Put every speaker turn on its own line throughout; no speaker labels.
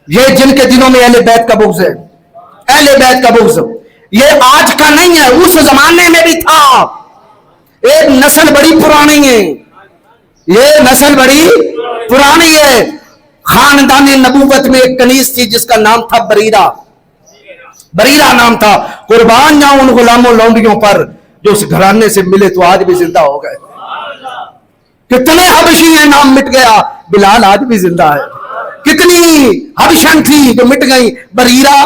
یہ جن کے دنوں میں اہل بیت کا بغض ہے، اہل بیت کا بغض یہ آج کا نہیں ہے، اس زمانے میں بھی تھا. ایک نسل بڑی پرانی ہے، یہ نسل بڑی پرانی ہے. خاندان نبوت میں ایک کنیز تھی جس کا نام تھا بریرہ. بریرہ نام تھا. قربان جاؤں ان غلاموں لونڈیوں پر جو اس گھرانے سے ملے تو آج بھی زندہ ہو گئے. کتنے حبشی ہیں نام مٹ گیا، بلال آج بھی زندہ ہے. کتنی حبشن تھی جو مٹ گئی، بریرہ،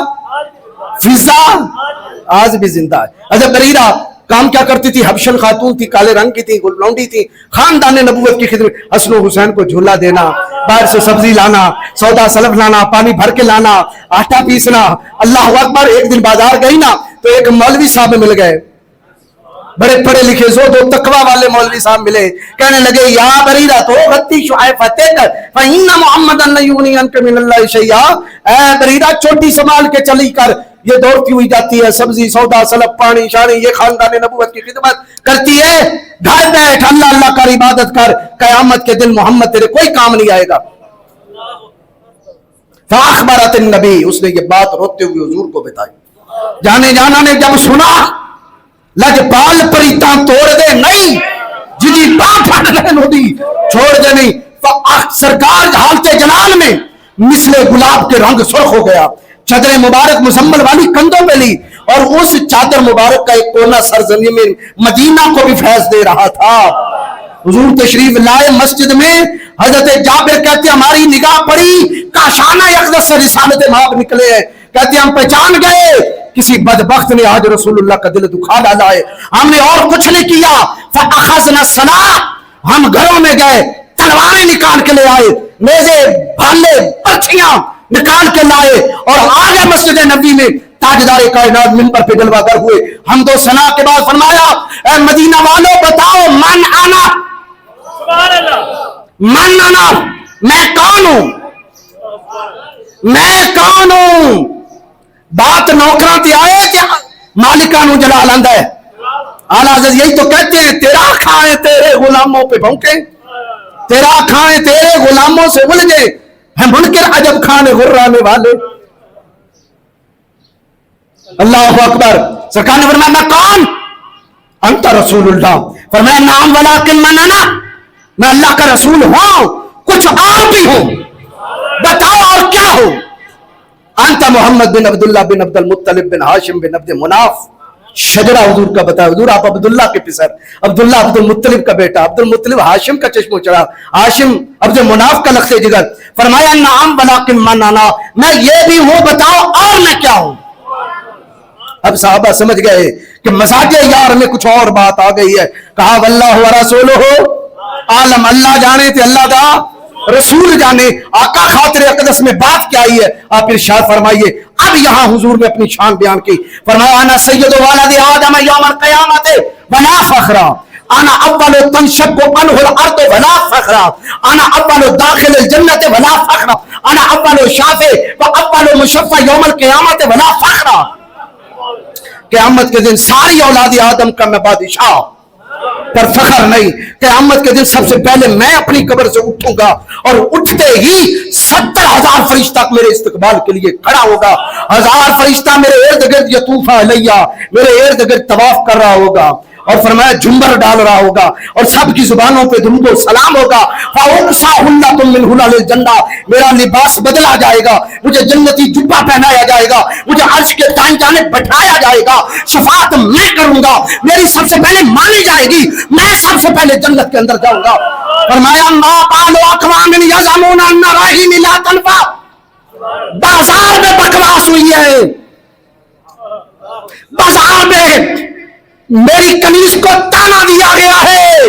فضا آج بھی زندہ ہے. اچھا بریرہ کام کیا کرتی تھی؟ حبشن خاتون تھی، کالے رنگ کی تھی، لونڈی تھی. خاندان نبوت کی خدمت، حسن و حسین کو جھولا دینا، باہر سے سبزی لانا، سودا سلف لانا، پانی بھر کے لانا، آٹا پیسنا. اللہ اکبر. ایک دن بازار گئی نا تو ایک مولوی صاحب مل گئے، بڑے پڑھے لکھے زہد و تقوی والے مولوی صاحب ملے. کہنے لگے یا بریرہ تو غتی شعائف فتح کر فإن محمدًا لا یغنی عنک من اللہ شیئا. اے بریرہ چوٹی سنبھال کے چلی کر، یہ دوڑتی ہوئی جاتی ہے، سبزی سودا سلب پانی شانی، یہ خاندان نبوت کی خدمت کرتی ہے. گھر بیٹھ اللہ اللہ کر، عبادت کر، قیامت کے دن محمد تیرے کوئی کام نہیں آئے گا. فاخبرت النبی، اس نے یہ بات روتے ہوئے حضور کو بتائی. جانے جانا نے جب سنا لجپال پریتاں توڑ دے نہیں جدی باں پھڑ لے نو دی چھوڑ دے نہیں. سرکار حالت جلال میں مثل گلاب کے رنگ سرخ ہو گیا، چادر مبارک مزمل والی کندھوں پہ لی، اور اس چادر مبارک کا ایک کونا سرزمین میں مدینہ کو بھی فیض دے رہا تھا. حضور تشریف لائے مسجد میں. حضرت جابر کہتے ہیں ہماری نگاہ پڑی، کاشانہ یقظت سے رسالت مآب نکلے ہیں. کہتے ہیں ہم پہچان گئے کسی بدبخت نے آج رسول اللہ کا دل دکھا ڈالا ہے، ہم نے اور کچھ نہیں کیا. فَأَخَذْنَا الصَّلَاةَ، ہم گھروں میں گئے، تلواریں نکال کے لے آئے، نیزے بھالے برچھیاں نکال کے لائے، اور آگے مسجد نبی میں تاجدار کائنات منبر پہ جلوہ گر ہوئے. حمد و ثنا کے بعد فرمایا اے مدینہ والوں بتاؤ من انا، من انا، میں کون ہوں، میں کون ہوں. بات نوکراں تے آئے کہ مالکاں نو جلال آندا ہے. اعلیٰ حضرت یہی تو کہتے ہیں تیرا کھائیں تیرے غلاموں پہ بھونکے، تیرا کھائیں تیرے غلاموں سے الجھے، ہیں منکر عجب کھانے غرانے والے. اللہ اکبر. سرکار نے فرمایا میں کون؟ انت رسول اللہ. فرمایا نام ولیکن من انا، میں اللہ کا رسول ہوں، کچھ اور بھی ہوں، بتاؤ اور کیا ہوں. انت محمد بن عبداللہ بن عبد المطلب بن ہاشم بن عبد مناف. شجرہ حضور کا بتایا. حضور آپ عبداللہ کے پسر، عبداللہ عبد المطلب کا بیٹا، عبد المطلب ہاشم کا چشم و چراغ، ہاشم عبد مناف کا لخت جگر. فرمایا نعم ولیکن من انا، میں یہ بھی ہوں، بتاؤ اور میں کیا ہوں. اب صحابہ سمجھ گئے کہ مزاج یار میں کچھ اور بات آ گئی ہے. کہا واللہ ورسولہ عالم، اللہ جانے تھے اللہ دا رسول جانے. آقا خاطر اقدس میں بات کیا آئی ہے آپ ارشاد فرمائیے. اب یہاں حضور نے اپنی شان بیان کی. فرمایا انا سید والد آدم یوم القیامت ولا فخرا، انا اول تنشق عنہ الارض ولا فخرا، انا اول داخل الجنت ولا فخرا، انا اول شافع و اول مشفع یوم القیامت ولا فخرا. قیامت کے دن ساری اولاد آدم کا میں بادشاہ، پر فخر نہیں. قیامت کے دن سب سے پہلے میں اپنی قبر سے اٹھوں گا، اور اٹھتے ہی 70,000 فرشتہ میرے استقبال کے لیے کھڑا ہوگا. 1000 فرشتہ میرے ارد گرد یطوف علیہ، میرے ارد گرد طواف کر رہا ہوگا، اور فرمایا جھنبر ڈال رہا ہوگا، اور سب کی زبانوں پہ درود و سلام ہوگا. فَأُقْسَى حُلَّةٌ مِّنْ حُلَلِ الْجَنَّةِ، میرا لباس بدلا جائے گا، مجھے جنتی جبہ پہنایا جائے گا، مجھے عرش کے دائیں جانب بٹھایا جائے گا. شفاعت میں کروں گا، میری سب سے پہلے مانی جائے گی، میں سب سے پہلے جنت کے اندر جاؤں گا. فرمایا مَا بَالُ أَقْوَامٍ يَزْعُمُونَ أَنَّ رَحِیمِ لَا تَنفَعُ. بازار میں بکواس ہوئی ہے، بازار میں میری کنیز کو تانا دیا گیا ہے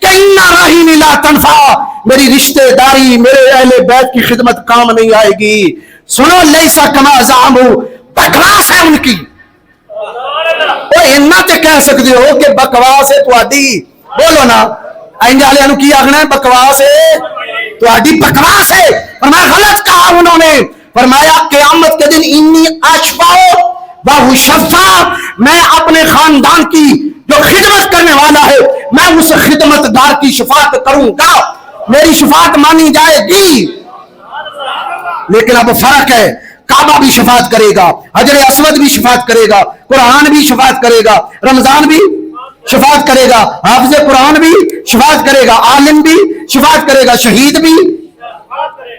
کہ اِنَّ رَحِیمِ لَا تَنفَعُ، میری رشتہ داری، میرے اہل بیت کی خدمت کام نہیں آئے گی. سنو لیسا کما زعموا، بکواس ہے ان کی. انہاں تے کہہ سکتے ہو کہ بکواس ہے تہاڈی، بولو نا انجالے نو کی آخنا ہے بکواس ہے تہاڈی، بکواس ہے. فرمایا غلط کہا انہوں نے. فرمایا قیامت کے دن انی اشفع و اشفع، میں اپنے خاندان کی جو خدمت کرنے والا ہے میں اس خدمت گار کی شفاعت کروں گا، میری شفاعت مانی جائے گی. لیکن اب فرق ہے, کعبہ بھی شفاعت کرے گا, حجر اسود بھی شفاعت کرے گا, قرآن بھی شفاعت کرے گا, رمضان بھی شفاعت کرے گا, حافظ قرآن بھی شفاعت کرے گا, عالم بھی شفاعت کرے گا, شہید بھی,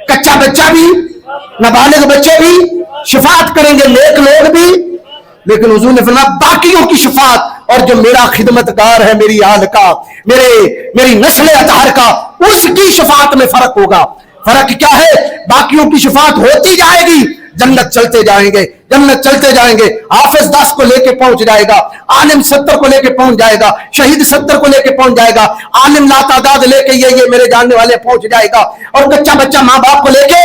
کچا بچہ بھی, نابالغ بچے بھی شفاعت کریں گے, نیک لوگ بھی. لیکن حضور نے فرمایا باقیوں کی شفاعت اور جو میرا خدمتگار ہے میری آل کا, میری نسل اطہار کا, اس کی شفاعت میں فرق ہوگا. فرق کیا ہے؟ باقیوں کی شفاعت ہوتی جائے گی, جنت چلتے جائیں گے, جنت چلتے جائیں گے. حافظ 10 کو لے کے پہنچ جائے گا, عالم 70 کو لے کے پہنچ جائے گا, شہید 70 کو لے کے پہنچ جائے گا, عالم لا تعداد لے کے یہ میرے جاننے والے پہنچ جائے گا, اور کچا بچہ ماں باپ کو لے کے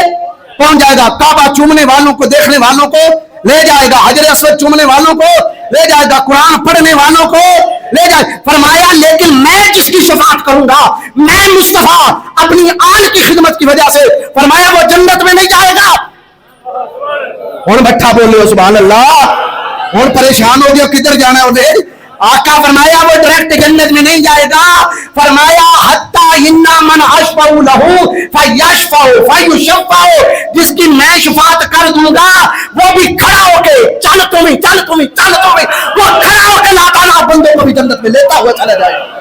پہنچ جائے گا, کعبہ چومنے والوں کو دیکھنے والوں کو لے جائے گا, حجر اسود چومنے والوں کو لے جائے گا, قرآن پڑھنے والوں کو لے جائے. فرمایا لیکن میں جس کی شفاعت کروں گا, میں مصطفیٰ اپنی آل کی خدمت کی وجہ سے, فرمایا وہ جنت میں نہیں جائے گا. اور بٹھا بولے سبحان اللہ, اور پریشان ہو گیا کدھر جانا ہے انہیں. آقا فرمایا وہ ڈائریکٹ جنت میں نہیں جائے گا, فرمایا حتی انا من اشفع لہو فیشفع فیشفع, جس کی میں شفاعت کر دوں گا وہ بھی کھڑا ہو کے چل تمہیں وہ کھڑا ہو کے اللہ تعالیٰ بندوں کو بھی جنت میں لیتا ہوا چلا جائے گا.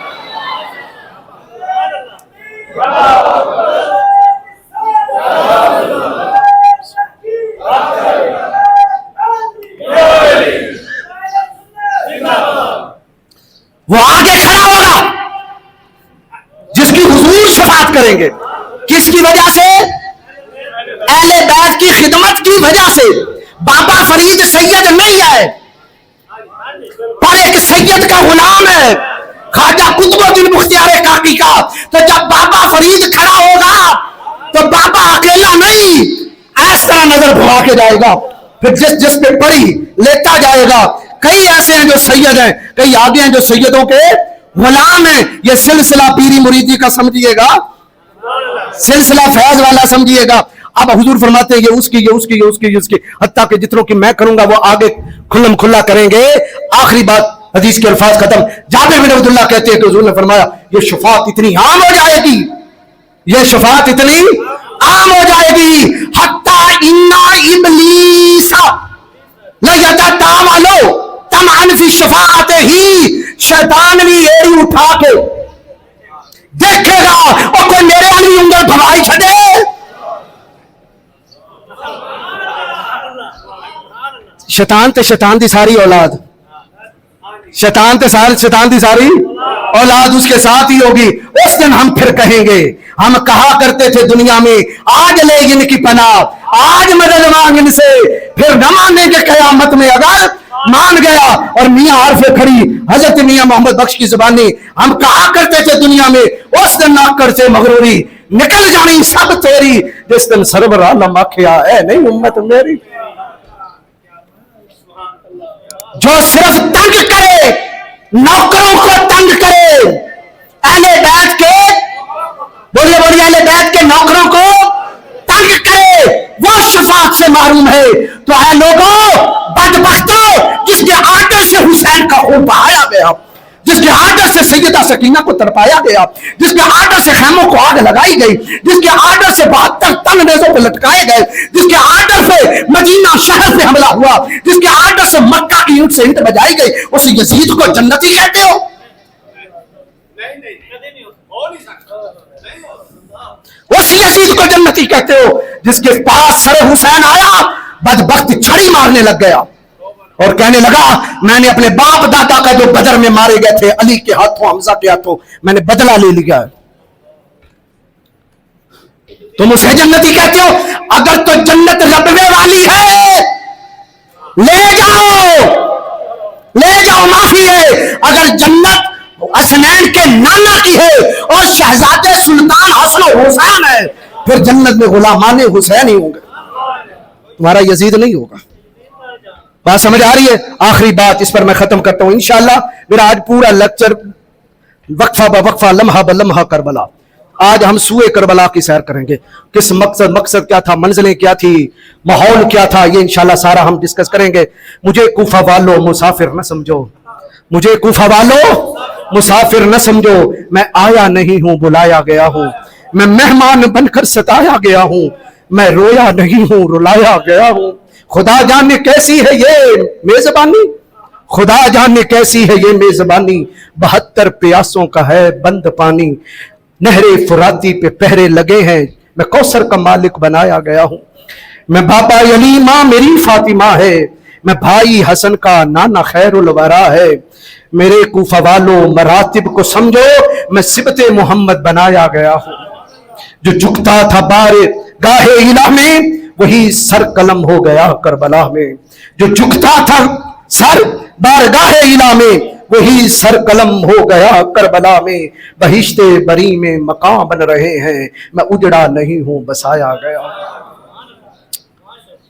وہ آگے کھڑا ہوگا جس کی حضور شفاعت کریں گے. کس کی وجہ سے؟ اہل بیت کی خدمت کی وجہ سے. بابا فرید سید نہیں ہے, پر ایک سید کا غلام ہے, خواجہ قطب الدین بختیار کاکی کا. تو جب بابا فرید کھڑا ہوگا تو بابا اکیلا نہیں, اس طرح نظر گھما کے جائے گا, پھر جس پہ پڑی لیتا جائے گا. کئی ایسے ہیں جو سید ہیں, کئی آگے ہیں جو سیدوں کے غلام ہیں. یہ سلسلہ پیری مریدی کا سمجھیے گا, سلسلہ فیض والا سمجھیے گا. اب حضور فرماتے ہیں یہ اس کی, حتیٰ کہ جتنوں کی میں کروں گا وہ آگے کھلم کھلا کریں گے. آخری بات, حدیث کے الفاظ ختم. جابر بن عبداللہ کہتے ہیں کہ حضور نے فرمایا یہ شفاعت اتنی عام ہو جائے گی, یہ شفاعت اتنی عام ہو جائے گی, حتیٰ انا ابلیس لیتطاولو طمعا فی شفاعت ہی, شیطان بھی ایڑی اٹھا کے دیکھے گا اور کوئی میرے علی انگل بھوائی چھڑے. شیطان تے شیطان دی ساری اولاد, شیطان دی ساری اولاد اس کے ساتھ ہی ہوگی. اس دن ہم پھر کہیں گے, ہم کہا کرتے تھے دنیا میں آج لے ان کی پناہ, آج مدد مانگ ان سے, پھر نہ مانیں گے قیامت میں اگر مان گیا. اور میاں عارف کھڑی حضرت میاں محمد بخش کی زبانی, ہم کہا کرتے تھے دنیا میں اس دن ناکر سے مغروری نکل جانی سب تیری, جس دن سرور عالم آکھیا ہے نہیں امت میری. جو صرف تنگ کرے, نوکروں کو تنگ کرے, اہل بیت کے بولیے اہل بیت کے نوکروں کو تنگ کرے, وہ شفاعت سے محروم ہے. تو اے لوگوں بدبختوں, جس کے آرڈر سے حسین کا خون بہایا گیا, جس کے آرڈر سے سیدہ سکینہ کو تڑپایا گیا, جس کے آرڈر سے خیموں کو آگ لگائی گئی, جس کے آرڈر سے 72 تن نیزوں پہ لٹکائے گئے, جس کے آرڈر سے مدینہ شہر پہ حملہ ہوا, جس کے آرڈر سے مکہ کی اینٹ سے اینٹ بجائی گئی, اس یزید کو جنتی کہتے ہو؟ اس یزید کو جنتی کہتے ہو جس کے پاس سر حسین آیا, بدبخت چھڑی مارنے لگ گیا اور کہنے لگا میں نے اپنے باپ دادا کا جو بدر میں مارے گئے تھے علی کے ہاتھوں, حمزہ کے ہاتھوں, میں نے بدلہ لے لیا ہے. تم اسے جنتی کہتے ہو؟ اگر تو جنت ربوے والی ہے لے جاؤ معافی ہے. اگر جنت حسنین کے نانا کی ہے اور شہزادے سلطان حسن و حسین ہے, پھر جنت میں غلامان حسین ہی ہوں گے, تمہارا یزید نہیں ہوگا. بات سمجھ آ رہی ہے؟ آخری بات اس پر میں ختم کرتا ہوں. انشاءاللہ میرا آج پورا لیکچر وقفہ بوقفہ, لمحہ بلمحہ کربلا. آج ہم سوئے کربلا کی سیر کریں گے. کس مقصد کیا تھا, منزلیں کیا تھی, ماحول کیا تھا, یہ انشاءاللہ سارا ہم ڈسکس کریں گے. مجھے کوفہ والو مسافر نہ سمجھو, مجھے کوفہ والو مسافر نہ سمجھو. میں آیا نہیں ہوں, بلایا گیا ہوں. میں مہمان بن کر ستایا گیا ہوں. میں رویا نہیں ہوں رلایا گیا ہوں. خدا جانے کیسی ہے یہ میزبانی, خدا جانے کیسی ہے یہ میزبانی, 72 پیاسوں کا ہے بند پانی, نہر فراتی پہ پہرے لگے ہیں, میں کوثر کا مالک بنایا گیا ہوں. میں بابا علی, ماں میری فاطمہ ہے, میں بھائی حسن کا نانا خیر الورا ہے. میرے کوفہ والوں مراتب کو سمجھو, میں سبت محمد بنایا گیا ہوں. جو جھکتا تھا بار گاہ الہ میں وہی سر قلم ہو گیا کربلا میں. جو جھکتا تھا سر بارگاہ الہ میں وہی سر قلم ہو گیا کربلا میں. بہشت بری میں مقام بن رہے ہیں, میں اجڑا نہیں ہوں بسایا گیا.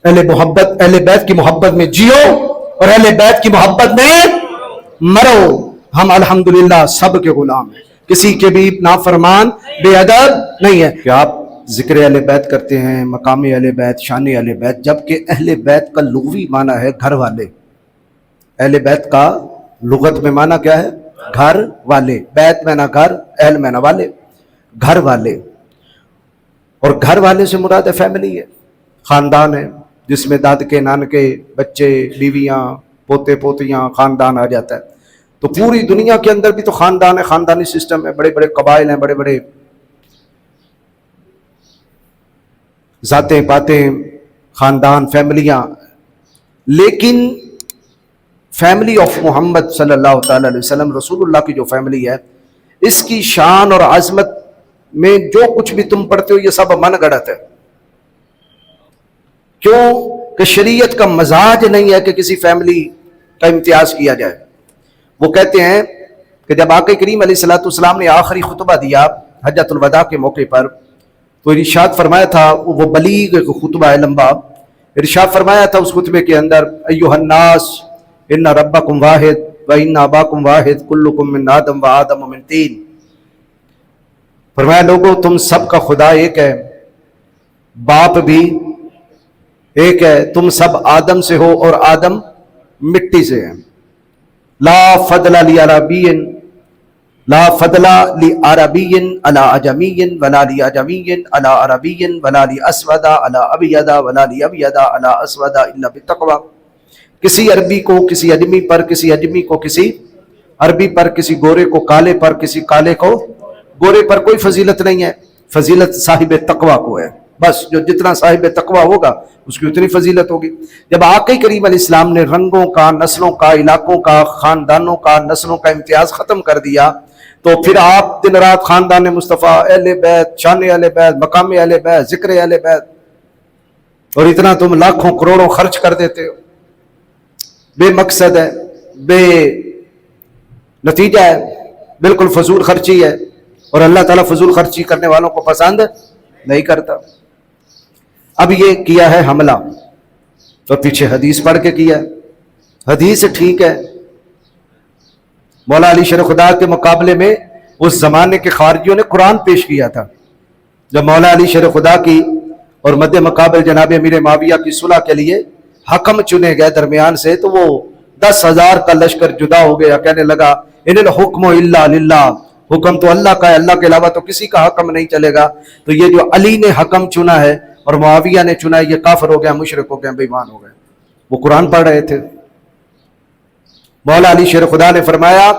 اہل محبت, اہل بیت کی محبت میں جیو اور اہل بیت کی محبت میں مرو. ہم الحمدللہ سب کے غلام ہیں, کسی کے بھی نافرمان بے ادب نہیں ہے. کہ آپ ذکر اہل بیت کرتے ہیں, مقام اہل بیت, شان اہل بیت, جبکہ اہل بیت کا لغوی معنی ہے گھر والے. اہل بیت کا لغت میں معنی کیا ہے؟ گھر والے. بیت میں نہ گھر, اہل میں نہ والے, گھر والے. اور گھر والے سے مراد ہے فیملی ہے, خاندان ہے, جس میں داد کے نان کے بچے, بیویاں, پوتے پوتیاں, خاندان آ جاتا ہے. تو پوری دنیا کے اندر بھی تو خاندان ہے, خاندانی سسٹم ہے, بڑے بڑے قبائل ہیں, بڑے بڑے ذاتیں پاتیں, خاندان, فیملیاں. لیکن فیملی آف محمد صلی اللہ تعالی علیہ وسلم, رسول اللہ کی جو فیملی ہے, اس کی شان اور عظمت میں جو کچھ بھی تم پڑھتے ہو یہ سب من گڑت ہے. کیوں کہ شریعت کا مزاج نہیں ہے کہ کسی فیملی کا امتیاز کیا جائے. وہ کہتے ہیں کہ جب آقا کریم علیہ الصلوۃ والسلام نے آخری خطبہ دیا حجۃ الوداع کے موقع پر, تو ارشاد فرمایا تھا, وہ بلیغ خطبہ ہے, لمبا ارشاد فرمایا تھا اس خطبے کے اندر, ایھا الناس ان ربکم واحد و ان اباکم واحد کلکم من آدم و آدم من طین. فرمایا لوگو تم سب کا خدا ایک ہے, باپ بھی ایک ہے, تم سب آدم سے ہو اور آدم مٹی سے ہے. لا فضل لعربی لا فضل لعربی علی عجمی ولا لعجمی علی عربی ولا لاسود علی ابیض ولا لابیض علی اسود الا بالتقوی. کسی عربی کو کسی اجمی پر, کسی اجمی کو کسی عربی پر, کسی گورے کو کالے پر, کسی کالے کو گورے پر کوئی فضیلت نہیں ہے. فضیلت صاحب تقوی کو ہے. بس جو جتنا صاحب تقوی ہوگا اس کی اتنی فضیلت ہوگی. جب آقا کریم علیہ السلام نے رنگوں کا, نسلوں کا, علاقوں کا, خاندانوں کا, نسلوں کا امتیاز ختم کر دیا, تو پھر آپ دن رات خاندان مصطفیٰ, اہل بیت, شان اہل بیت, مقام اہل بیت, ذکر اہل بیت, اور اتنا تم لاکھوں کروڑوں خرچ کر دیتے ہو. بے مقصد ہے, بے نتیجہ ہے, بالکل فضول خرچی ہے, اور اللہ تعالیٰ فضول خرچی کرنے والوں کو پسند نہیں کرتا. اب یہ کیا ہے حملہ, تو پیچھے حدیث پڑھ کے کیا ہے. حدیث ٹھیک ہے, مولا علی شیر خدا کے مقابلے میں اس زمانے کے خارجیوں نے قرآن پیش کیا تھا. جب مولا علی شیر خدا کی اور مد مقابل جناب امیر معاویہ کی صلح کے لیے حکم چنے گئے درمیان سے, تو وہ 10,000 کا لشکر جدا ہو گیا. کہنے لگا ان الحکم الا للہ, حکم تو اللہ کا ہے, اللہ کے علاوہ تو کسی کا حکم نہیں چلے گا. تو یہ جو علی نے حکم چنا ہے اور معاویہ نے چنا ہے, یہ کافر ہو گیا, مشرک ہو گیا, بے ایمان ہو گئے. وہ قرآن پڑھ رہے تھے. مولا علی شیر خدا نے فرمایا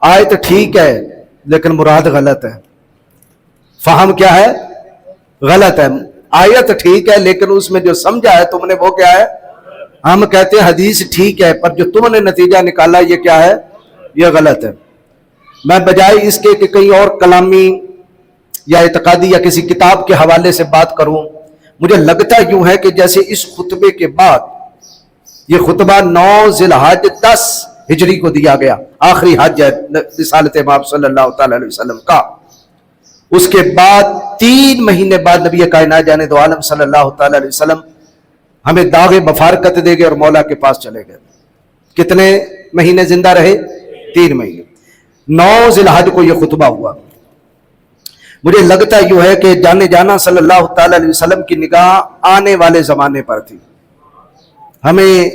آیت ٹھیک ہے لیکن مراد غلط ہے. فہم کیا ہے؟ غلط ہے. آیت ٹھیک ہے لیکن اس میں جو سمجھا ہے تم نے وہ کیا ہے؟ ہم کہتے ہیں حدیث ٹھیک ہے پر جو تم نے نتیجہ نکالا یہ کیا ہے؟ یہ غلط ہے. میں بجائے اس کے کہ کہیں اور کلامی یا اعتقادی یا کسی کتاب کے حوالے سے بات کروں, مجھے لگتا یوں ہے کہ جیسے اس خطبے کے بعد, یہ خطبہ 9 ذی الحج 10 ہجری کو دیا گیا, آخری حج ہے رسالت امام صلی اللہ تعالی علیہ وسلم کا. اس کے بعد 3 مہینے بعد نبی کائنات جانے دو عالم صلی اللہ تعالی علیہ وسلم ہمیں داغ مفارقت دے گئے اور مولا کے پاس چلے گئے. کتنے مہینے زندہ رہے؟ 3 مہینے. 9 ذی الحج کو یہ خطبہ ہوا. مجھے لگتا یوں ہے کہ جانے جانا صلی اللہ تعالی علیہ وسلم کی نگاہ آنے والے زمانے پر تھی. ہمیں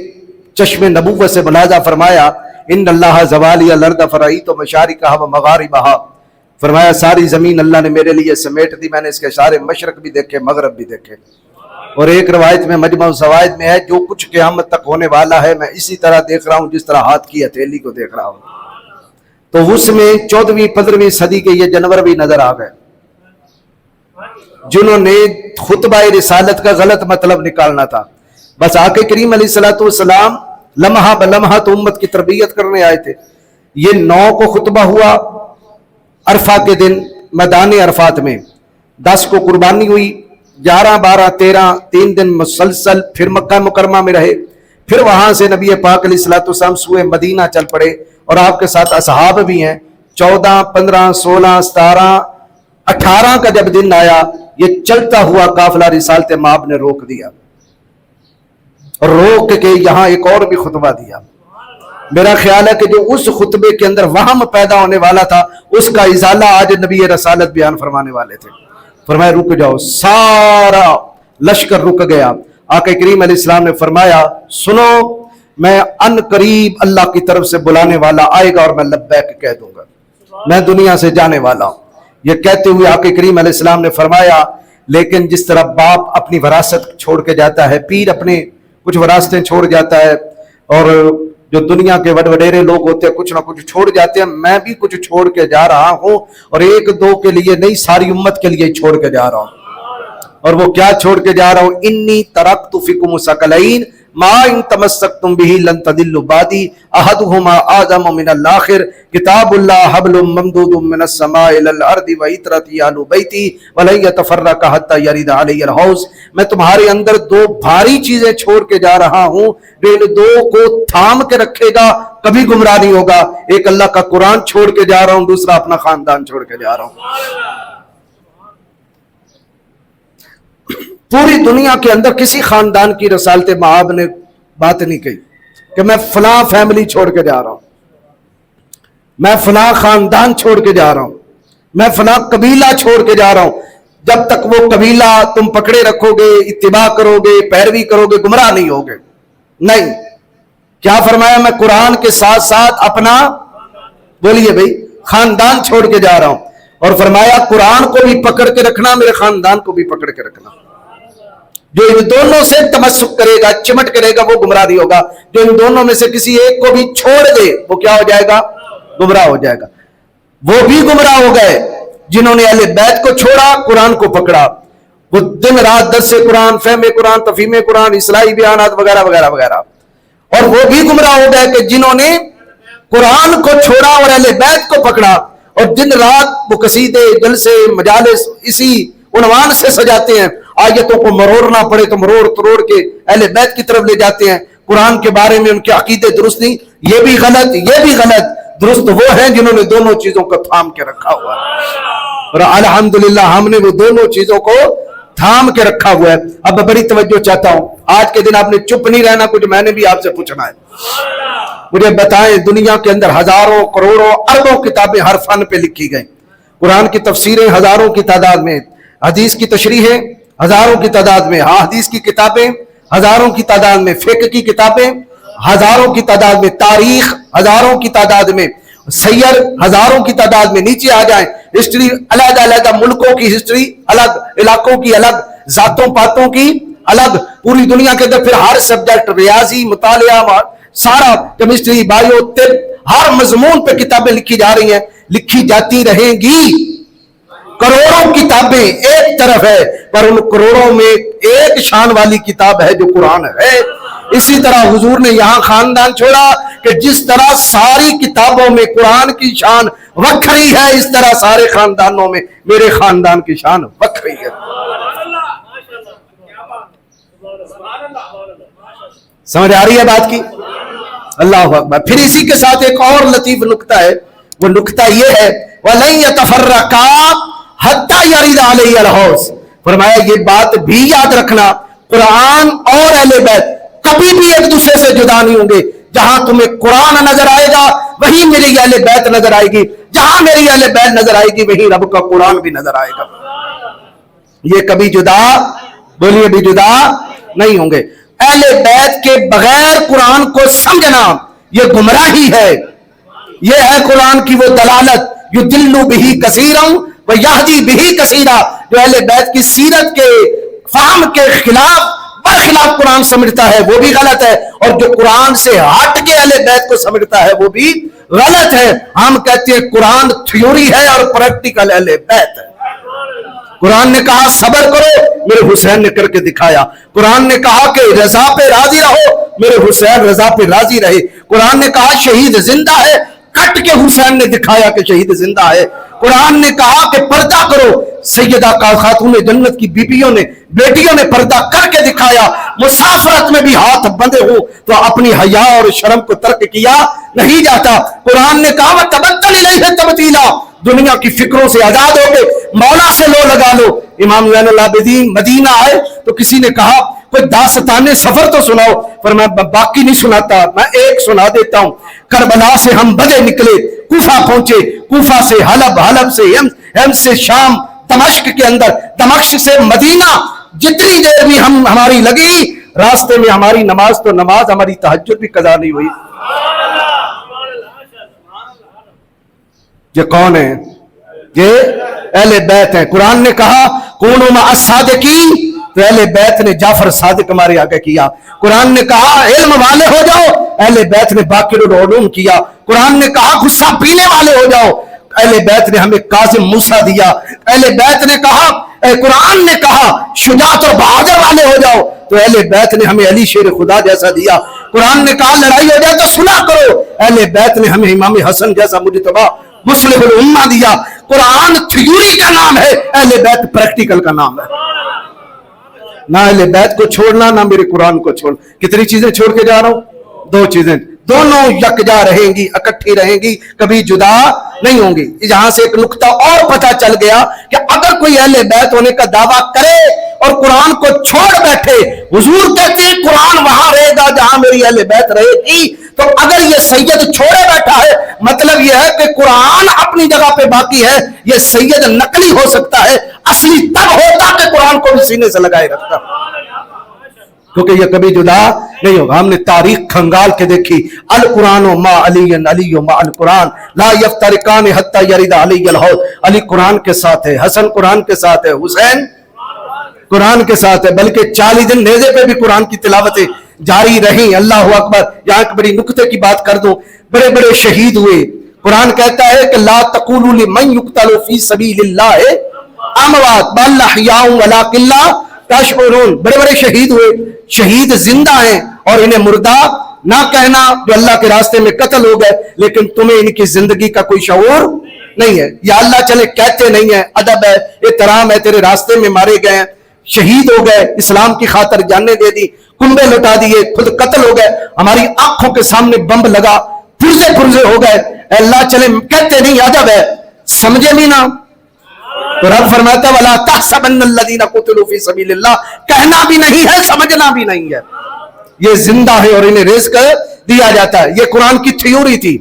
چشم نبوت سے ملاحظہ فرمایا ان اللہ زوالی الارض فرعیت مشارقہا و مغاربہا, فرمایا ساری زمین اللہ نے میرے لیے سمیٹ دی, میں نے اس کے سارے مشرق بھی دیکھے, مغرب بھی دیکھے. اور ایک روایت میں مجمع الزوائد میں ہے جو کچھ قیامت تک ہونے والا ہے میں اسی طرح دیکھ رہا ہوں جس طرح ہاتھ کی ہتھیلی کو دیکھ رہا ہوں. تو اس میں 14ویں 15ویں صدی کے یہ جانور بھی نظر آ گئے جنہوں نے خطبہ رسالت کا غلط مطلب نکالنا تھا. بس آقا کریم علیہ الصلوۃ والسلام لمحہ بلمحہ تو امت کی تربیت کرنے آئے تھے. یہ 9 کو خطبہ ہوا عرفہ کے دن میدان عرفات میں, 10 کو قربانی ہوئی, 11 12 13 3 دن مسلسل, پھر مکہ مکرمہ میں رہے, پھر وہاں سے نبی پاک علیہ الصلوۃ والسلام سوئے مدینہ چل پڑے اور آپ کے ساتھ اصحاب بھی ہیں. 14 15 16 17 18 کا جب دن آیا یہ چلتا ہوا قافلہ رسالت مآب نے روک دیا اور روک کے یہاں ایک اور بھی خطبہ دیا. میرا خیال ہے کہ جو اس خطبے کے اندر وہم پیدا ہونے والا تھا اس کا ازالہ آج نبی رسالت بیان فرمانے والے تھے. فرمایا رک جاؤ, سارا لشکر رک گیا. آقا کریم علیہ السلام نے فرمایا سنو میں ان قریب اللہ کی طرف سے بلانے والا آئے گا اور میں لبیک کہہ دوں گا, میں دنیا سے جانے والا ہوں. یہ کہتے ہوئے آقا کریم علیہ السلام نے فرمایا لیکن جس طرح باپ اپنی وراثت چھوڑ کے جاتا ہے, پیر اپنے کچھ وراثتیں چھوڑ جاتا ہے, اور جو دنیا کے وڈیرے لوگ ہوتے ہیں کچھ نہ کچھ چھوڑ جاتے ہیں, میں بھی کچھ چھوڑ کے جا رہا ہوں اور 1-2 کے لیے نہیں ساری امت کے لیے چھوڑ کے جا رہا ہوں. اور وہ کیا چھوڑ کے جا رہا ہوں؟ انی ترکت فیکم ثقلین ما ان تمسکتم به لن تضلوا بعدی احدهما اعظم من الاخر کتاب اللہ حبل ممدود من السماء الى الارض وعطرتی آل بیتی ولن يتفرق حتى يرد علی الحوض. میں تمہارے اندر 2 بھاری چیزیں چھوڑ کے جا رہا ہوں جو ان 2 کو تھام کے رکھے گا کبھی گمراہ نہیں ہوگا. ایک اللہ کا قرآن چھوڑ کے جا رہا ہوں, دوسرا اپنا خاندان چھوڑ کے جا رہا ہوں. پوری دنیا کے اندر کسی خاندان کی رسالت مآب نے بات نہیں کہی کہ میں فلاں فیملی چھوڑ کے جا رہا ہوں, میں فلاں خاندان چھوڑ کے جا رہا ہوں, میں فلاں قبیلہ چھوڑ کے جا رہا ہوں. جب تک وہ قبیلہ تم پکڑے رکھو گے, اتباع کرو گے, پیروی کرو گے, گمراہ نہیں ہوگے. نہیں, کیا فرمایا؟ میں قرآن کے ساتھ ساتھ اپنا, بولیے بھائی, خاندان چھوڑ کے جا رہا ہوں. اور فرمایا قرآن کو بھی پکڑ کے رکھنا, میرے خاندان کو بھی پکڑ کے رکھنا. جو ان دونوں سے تمسک کرے گا, چمٹ کرے گا, وہ گمراہ نہیں ہوگا. جو ان دونوں میں سے کسی ایک کو بھی چھوڑ دے وہ کیا ہو جائے گا؟ گمراہ ہو جائے گا. وہ بھی گمراہ ہو گئے جنہوں نے اہل بیت کو چھوڑا, قرآن کو پکڑا. وہ دن رات درس قرآن, فہم قرآن, تفہیم قرآن, اصلاحی بیانات وغیرہ وغیرہ وغیرہ. اور وہ بھی گمراہ ہو گئے کہ جنہوں نے قرآن کو چھوڑا اور اہل بیت کو پکڑا اور دن رات وہ قصیدے, جلسے, مجالس اسی عنوان سے سجاتے ہیں. آیتوں کو مروڑنا پڑے تو مروڑ تروڑ کے اہل بیت کی طرف لے جاتے ہیں. قرآن کے بارے میں ان کے عقیدے درست نہیں, یہ بھی غلط, یہ بھی غلط. درست وہ ہیں جنہوں نے دونوں چیزوں کو تھام کے رکھا ہوا ہے, اور الحمدللہ ہم نے وہ دونوں چیزوں کو تھام کے رکھا ہوا ہے. اب بڑی توجہ چاہتا ہوں, آج کے دن آپ نے چپ نہیں رہنا, کچھ میں نے بھی آپ سے پوچھنا ہے. مجھے بتائیں, دنیا کے اندر ہزاروں کروڑوں اربوں کتابیں ہر فن پہ لکھی گئیں. قرآن کی تفسیریں ہزاروں کی تعداد میں, حدیث کی تشریحیں ہزاروں کی تعداد میں, حدیث کی کتابیں ہزاروں کی تعداد میں, فقہ کی کتابیں ہزاروں کی تعداد میں, تاریخ ہزاروں کی تعداد میں, سیر ہزاروں کی تعداد میں. نیچے آ جائیں, ہسٹری علیحدہ علیحدہ ملکوں کی ہسٹری الگ, علاقوں کی الگ, ذاتوں پاتوں کی الگ. پوری دنیا کے اندر پھر ہر سبجیکٹ, ریاضی, مطالعہ, سارا, کیمسٹری, بائیو, طب, ہر مضمون پہ کتابیں لکھی جا رہی ہیں, لکھی جاتی رہیں گی. کروڑوں کتابیں ایک طرف ہے, پر ان کروڑوں میں ایک شان والی کتاب ہے جو قرآن ہے. اسی طرح حضور نے یہاں خاندان چھوڑا کہ جس طرح ساری کتابوں میں قرآن کی شان وکھری ہے, اس طرح سارے خاندانوں میں میرے خاندان کی شان وکھری ہے. سمجھ آ رہی ہے بات کی؟ اللہ اکبر. پھر اسی کے ساتھ ایک اور لطیف نکتہ ہے, وہ نکتہ یہ ہے وَلَن يَتَفَرَّقَا حَتَّى يَرِدَ عَلَيْهِ الْحَوْض. فرمایا یہ بات بھی یاد رکھنا, قرآن اور اہل بیت کبھی بھی ایک دوسرے سے جدا نہیں ہوں گے. جہاں تمہیں قرآن نظر آئے گا وہی میری اہل بیت نظر آئے گی, جہاں میری اہل بیت نظر آئے گی وہی رب کا قرآن بھی نظر آئے گا. یہ کبھی جدا, بولیے بھی جدا نہیں ہوں گے. اہل بیت کے بغیر قرآن کو سمجھنا یہ گمراہی ہے. یہ ہے قرآن کی وہ دلالت, یضل بہ کثیرا ویہدی بہ کثیرا, جو اہل بیت کی سیرت کے فہم کے خلاف برخلاف قرآن سمجھتا ہے وہ بھی غلط ہے, اور جو قرآن سے ہٹ کے اہل بیت کو سمجھتا ہے وہ بھی غلط ہے. ہم کہتے ہیں قرآن تھیوری ہے اور پریکٹیکل اہل بیت ہے. قرآن نے کہا صبر کرو, میرے حسین نے کر کے دکھایا. قرآن نے کہا کہ رضا پہ راضی رہو, میرے حسین رضا پہ راضی رہے. قرآن نے کہا شہید زندہ ہے, کٹ کے حسین نے دکھایا کہ شہید زندہ ہے. قرآن نے کہا کہ پردہ کرو, سیدہ خاتون جنت کی بیٹیوں نے پردہ کر کے دکھایا. مسافرت میں بھی ہاتھ بندھے ہو تو اپنی حیا اور شرم کو ترک کیا نہیں جاتا. قرآن نے کہا وَتَبَتَّلْ إِلَيْهِ تَبْتِيلًا, دنیا کی فکروں سے آزاد ہو کے مولا سے لو لگا لو. امام زین العابدین مدینہ آئے تو کسی نے کہا کوئی داستان سفر تو سناؤ, پر میں باقی نہیں سناتا, میں ایک سنا دیتا ہوں. کربلا سے ہم بدے نکلے, کوفہ پہنچے, کوفہ سے حلب, حلب سے ہم سے شام, دمشق کے اندر, دمشق سے مدینہ. جتنی دیر بھی ہماری لگی راستے میں ہماری نماز تو نماز, ہماری تہجد بھی قضا نہیں ہوئی. یہ کون ہے؟ یہ اہل بیت ہیں. قرآن نے کہا کونوا مع الصادقین, تو اہل بیت نے جعفر صادق ہمارے آگے کیا. قرآن نے کہا علم والے ہو جاؤ, اہل بیت نے باقر العلوم کیا. قرآن نے کہا غصہ پینے والے ہو جاؤ, اہل بیت نے ہمیں کاظم موسیٰ دیا. اہل بیت نے کہا, قرآن نے کہا شجاعت اور بہادر والے ہو جاؤ, تو اہل بیت نے ہمیں علی شیر خدا جیسا دیا. قرآن نے کہا لڑائی ہو جائے تو صلح کرو, اہل بیت نے ہمیں امام حسن جیسا مجتبی مصلح الامہ دیا. قرآن تھیوری کا نام ہے, اہل بیت پریکٹیکل کا نام ہے. نہ اہل بیت کو چھوڑنا, نہ میرے قرآن کو چھوڑنا. کتنی چیزیں چھوڑ کے جا رہا ہوں؟ دو چیزیں, دونوں یکجا رہیں گی, اکٹھی رہیں گی, کبھی جدا نہیں ہوں گی. یہاں سے ایک نقطہ اور پتہ چل گیا کہ اگر کوئی اہل بیت ہونے کا دعویٰ کرے اور قرآن کو چھوڑ بیٹھے, حضور کہتے ہیں قرآن وہاں رہے گا جہاں میری اہل بیت رہے گی. تو اگر یہ سید چھوڑے بیٹھا ہے, مطلب یہ ہے کہ قرآن اپنی جگہ پہ باقی ہے. یہ سید نقلی ہو سکتا ہے, اصلی تب ہوتا کہ قرآن کو بھی سینے سے لگائے رکھتا, کیونکہ یہ کبھی جدا نہیں ہوگا. ہم نے تاریخ کھنگال کے دیکھی, القرآن ما علی, علی ما القرآن, لا یفترقان حتی یرد علی الحوض. علی قرآن کے ساتھ ہے, حسن قرآن کے ساتھ ہے, حسین قرآن کے ساتھ ہے, بلکہ 40 دن نیزے پہ بھی قرآن کی تلاوتیں جاری رہیں. اللہ اکبر. یہاں ایک بڑی نکتے کی بات کر دوں, بڑے بڑے شہید ہوئے. قرآن کہتا ہے کہ لا تقولوا لمن یقتل فی سبیل اللہ اموات بل احیاء ولکن لا تشعرون. بڑے بڑے شہید ہوئے, شہید زندہ ہیں, اور انہیں مردہ نہ کہنا جو اللہ کے راستے میں قتل ہو گئے, لیکن تمہیں ان کی زندگی کا کوئی شعور نہیں ہے. یا اللہ چلے کہتے نہیں ہیں, ادب ہے, احترام ہے, تیرے راستے میں مارے گئے ہیں, شہید ہو گئے, اسلام کی خاطر جانیں دے دی, کنبے لٹا دیے, خود قتل ہو گئے, ہماری آنکھوں کے سامنے بمب لگا, پرزے پرزے ہو گئے. اللہ چلے کہتے نہیں, ادب ہے, سمجھے بھی نہ. تو رب فرماتا ہے وَلَا تَحْسَبَنَّ الَّذِينَ قُتِلُوا فِي سَبِيلِ اللَّهِ, کہنا بھی نہیں ہے, سمجھنا بھی نہیں ہے. یہ زندہ ہے اور انہیں رزق دیا جاتا ہے. یہ قرآن کی تھیوری تھی.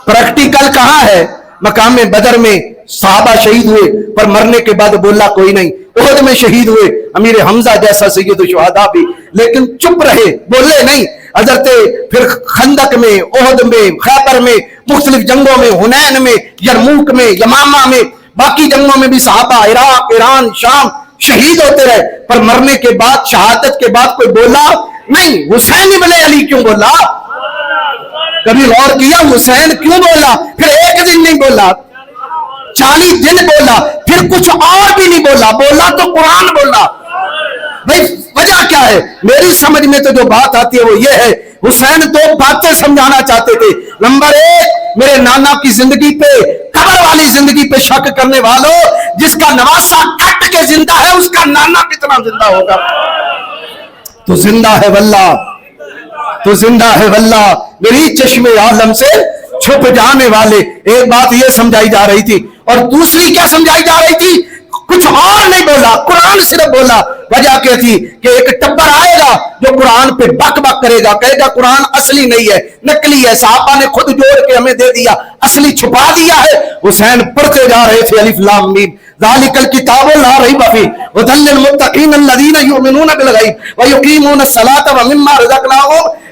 پریکٹیکل کہاں ہے؟ مقام بدر میں صحابہ شہید ہوئے, پر مرنے کے بعد بولا کوئی نہیں. احد میں شہید ہوئے, امیر حمزہ جیسا سید الشہداء بھی, لیکن چپ رہے, بولے نہیں. حضرت پھر خندق میں, احد میں, خیبر میں, مختلف جنگوں میں, حنین میں, یرموک میں, یمامہ میں, باقی جنگوں میں بھی صحابہ عراق, ایران, شام شہید ہوتے رہے, پر مرنے کے بعد, شہادت کے بعد کوئی بولا نہیں. حسین ابن علی کیوں بولا؟ کبھی غور کیا حسین کیوں بولا؟ پھر ایک دن نہیں بولا, 40 دن بولا, پھر کچھ اور بھی نہیں بولا, بولا تو قرآن بولا. بھئی وجہ کیا ہے؟ میری سمجھ میں تو جو بات آتی ہے وہ یہ ہے, حسین 2 باتیں سمجھانا چاہتے تھے. نمبر 1, میرے نانا کی زندگی پہ, قبر والی زندگی پہ شک کرنے والوں, جس کا نواسا کٹ کے زندہ ہے اس کا نانا کتنا زندہ ہوگا؟ تو زندہ ہے واللہ, تو زندہ ہے واللہ, میری چشم عالم سے چھپ جانے والے. ایک بات یہ سمجھائی جا رہی تھی, اور دوسری کیا سمجھائی جا رہی تھی؟ کچھ اور نہیں بولا, قرآن صرف بولا. وجہ کیا تھی کہ ایک ٹبر آئے گا جو قرآن پہ بک بک کرے گا, کہے گا قرآن اصلی نہیں ہے, نقلی ہے, صحابہ نے خود جوڑ کے ہمیں دے دیا, اصلی چھپا دیا ہے. حسین پڑھتے جا رہے تھے الف لام میم ذالک الکتاب لا ریب فیہ ھدی للمتقین الذین یؤمنون بالغیب ویقیمون الصلاۃ ومما رزقناہم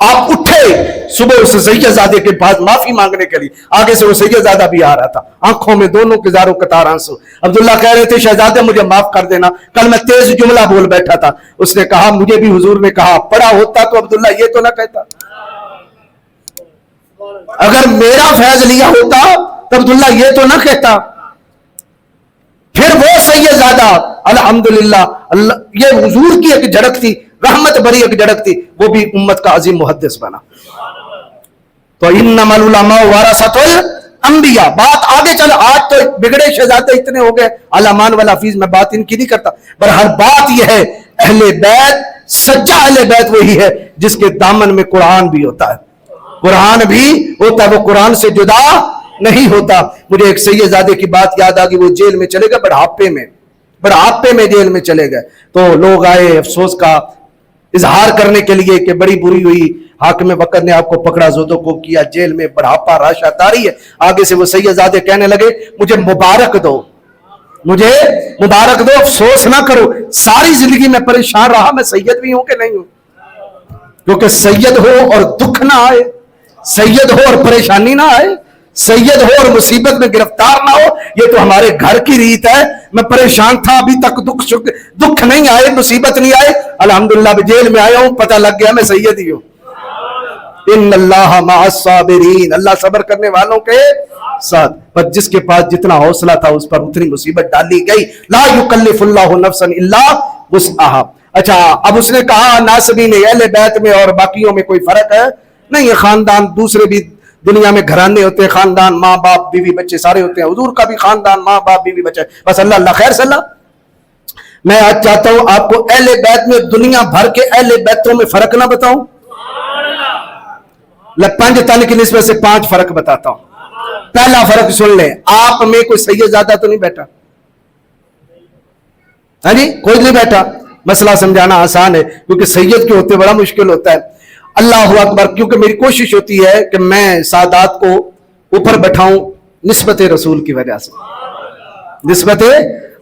آپ اٹھے صبح اس سیدزادے کے پاس معافی مانگنے کے لیے، آگے سے وہ سیدزادہ بھی آ رہا تھا، آنکھوں میں دونوں کے زاروں قطار آنسو۔ عبداللہ کہہ رہے تھے شہزادے مجھے معاف کر دینا، کل میں تیز جملہ بول بیٹھا تھا۔ اس نے کہا مجھے بھی حضور نے کہا پڑھا ہوتا تو عبداللہ یہ تو نہ کہتا، اگر میرا فیض لیا ہوتا تو عبداللہ یہ تو نہ کہتا۔ پھر وہ سیدزادہ الحمدللہ، یہ حضور کی ایک جھڑک تھی، رحمت بری ایک جھڑک تھی، وہ بھی امت کا عظیم محدث بنا۔ تو انما العلماء ورثۃ الانبیاء، بات آگے چل، آج تو بگڑے شہزادے اتنے ہو گئے، علمان والحفیظ، میں بات ان کی نہیں کرتا، پر ہر بات یہ ہے اہل بیت، سچا اہل بیت وہی ہے جس کے دامن میں قرآن بھی ہوتا ہے، قرآن بھی ہوتا ہے، وہ قرآن سے جدا نہیں ہوتا۔ مجھے ایک سیدزادے کی بات یاد آ گئی، وہ جیل میں چلے گئے، بڑھاپے میں جیل میں چلے گئے، تو لوگ آئے افسوس کا اظہار کرنے کے لیے کہ بڑی بری ہوئی، حاکم وقت نے آپ کو پکڑا، زودوں کو کیا، جیل میں بڑھاپا راشا تاری ہے۔ آگے سے وہ سیدزادے کہنے لگے مجھے مبارک دو، مجھے مبارک دو، افسوس نہ کرو، ساری زندگی میں پریشان رہا، میں سید بھی ہوں کہ نہیں ہوں، کیونکہ سید ہو اور دکھ نہ آئے، سید ہو اور پریشانی نہ آئے، سید ہو اور مصیبت میں گرفتار نہ ہو، یہ تو ہمارے گھر کی ریت ہے۔ میں پریشان تھا، ابھی تک دکھ نہیں آئے، مصیبت نہیں آئے، الحمدللہ جیل میں آیا ہوں، پتہ لگ گیا میں سید ہی ہوں۔ ان اللہ مع الصابرین، اللہ صبر کرنے والوں کے ساتھ، پر جس کے پاس جتنا حوصلہ تھا اس پر اتنی مصیبت ڈالی گئی۔ لا یکلف اللہ نفسا الا وسعہا۔ اچھا اب اس نے کہا ناصبین اہل بیت میں اور باقیوں میں کوئی فرق ہے؟ نہیں، خاندان دوسرے بھی دنیا میں گھرانے ہوتے ہیں، خاندان ماں باپ بیوی بچے سارے ہوتے ہیں، حضور کا بھی خاندان ماں باپ بیوی بچے، بس اللہ خیر صلی اللہ۔ میں آج چاہتا ہوں آپ کو اہل بیت میں دنیا بھر کے اہل بیتوں میں فرق نہ بتاؤں، 5 تن کی نسبت سے 5 فرق بتاتا ہوں۔ پہلا فرق سن لیں، آپ میں کوئی سیدزادہ تو نہیں بیٹھا، ہاں جی کوئی نہیں بیٹھا، مسئلہ سمجھانا آسان ہے کیونکہ سید کے ہوتے بڑا مشکل ہوتا ہے۔ اللہ اکبر، کیونکہ میری کوشش ہوتی ہے کہ میں سادات کو اوپر بٹھاؤں نسبت رسول کی وجہ سے، نسبت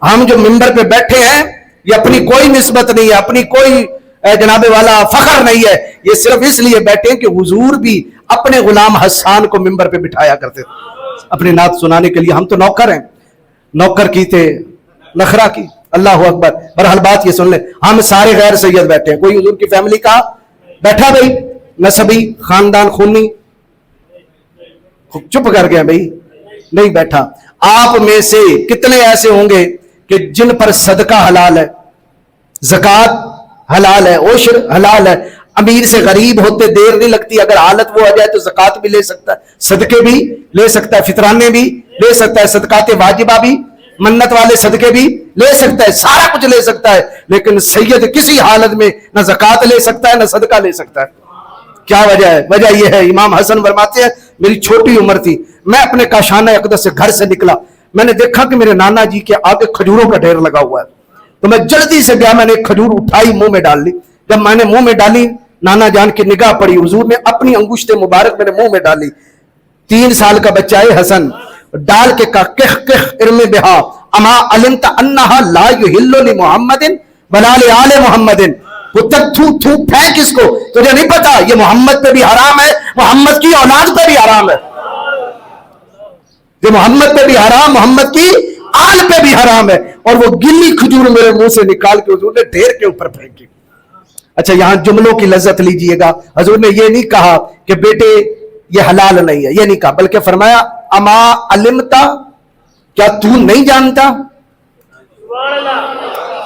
ہم جو منبر پہ بیٹھے ہیں یہ اپنی کوئی نسبت نہیں ہے، اپنی کوئی جناب والا فخر نہیں ہے، یہ صرف اس لیے بیٹھے ہیں کہ حضور بھی اپنے غلام حسان کو منبر پہ بٹھایا کرتے تھے اپنی نعت سنانے کے لیے، ہم تو نوکر ہیں، نوکر کی تھے نخرہ کی۔ اللہ اکبر، بہرحال بات یہ سن لیں، ہم سارے غیر سید بیٹھے ہیں، کوئی حضور کی فیملی کا بیٹھا بھائی، نسبی خاندان خونی چپ کر گیا بھائی نہیں بیٹھا۔ آپ میں سے کتنے ایسے ہوں گے کہ جن پر صدقہ حلال ہے، زکوٰۃ حلال ہے، عشر حلال ہے، امیر سے غریب ہوتے دیر نہیں لگتی، اگر حالت وہ آ جائے تو زکوٰۃ بھی لے سکتا ہے، صدقے بھی لے سکتا ہے، فطرانے بھی لے سکتا ہے، صدقات واجبہ بھی، منت والے صدقے بھی لے سکتا ہے، سارا کچھ لے سکتا ہے، لیکن سید کسی حالت میں نہ زکوٰۃ لے سکتا ہے نہ صدقہ لے سکتا ہے۔ کیا وجہ ہے؟ وجہ یہ ہے، امام حسن فرماتے ہیں میری چھوٹی عمر تھی، میں اپنے کاشانہ اقدس سے گھر سے نکلا، میں نے دیکھا کہ میرے نانا جی کے آگے کھجوروں کا ڈھیر لگا ہوا ہے، تو میں جلدی سے گیا، میں نے ایک کھجور اٹھائی منہ میں ڈال لی، جب میں نے منہ میں ڈالی نانا جان کی نگاہ پڑی، حضور نے اپنی انگشت مبارک میرے منہ میں ڈالی، 3 سال کا بچہ ہے حسن، ڈال کے کہا کخ کخ ارم بہا اما علمت انہا لا یحل لمحمد ولا لآل محمد، پتر تھو پھینک اس کو، تجھے نہیں پتا یہ محمد پہ بھی حرام ہے، محمد کی اولاد پہ بھی حرام ہے، یہ محمد پہ بھی حرام، محمد کی آل پہ بھی حرام ہے، اور وہ گلی کھجور میرے منہ سے نکال کے حضور نے ڈھیر کے اوپر پھینکی۔ اچھا یہاں جملوں کی لذت لیجئے گا، حضور نے یہ نہیں کہا کہ بیٹے یہ حلال نہیں ہے، یہ نہیں کہا، بلکہ فرمایا اما علمتا، کیا تو نہیں جانتا؟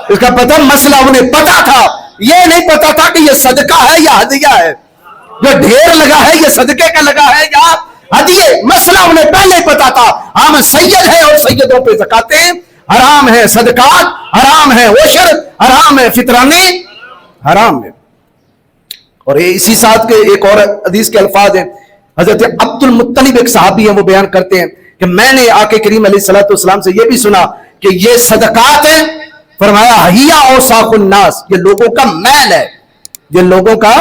اس کا پتہ مسئلہ انہیں پتا تھا، یہ نہیں پتا تھا کہ یہ صدقہ ہے یا ہدیہ ہے، جو ڈھیر لگا ہے یہ صدقے کا لگا ہے یا ہدیے، مسئلہ انہیں پہلے ہی پتا تھا۔ ہم سید ہیں اور سیدوں پہ زکاتیں حرام ہے، صدقات حرام ہے، عشر حرام ہے، فطرانے حرام ہے۔ اور اسی ساتھ کے ایک اور حدیث کے الفاظ ہیں، حضرت عبد المطلب ایک صحابی ہیں، وہ بیان کرتے ہیں کہ میں نے آقا کریم علیہ الصلوۃ والسلام سے یہ بھی سنا کہ یہ صدقات ہیں، فرمایا ہیا اوساخ الناس، یہ لوگوں کا میل ہے، یہ لوگوں کا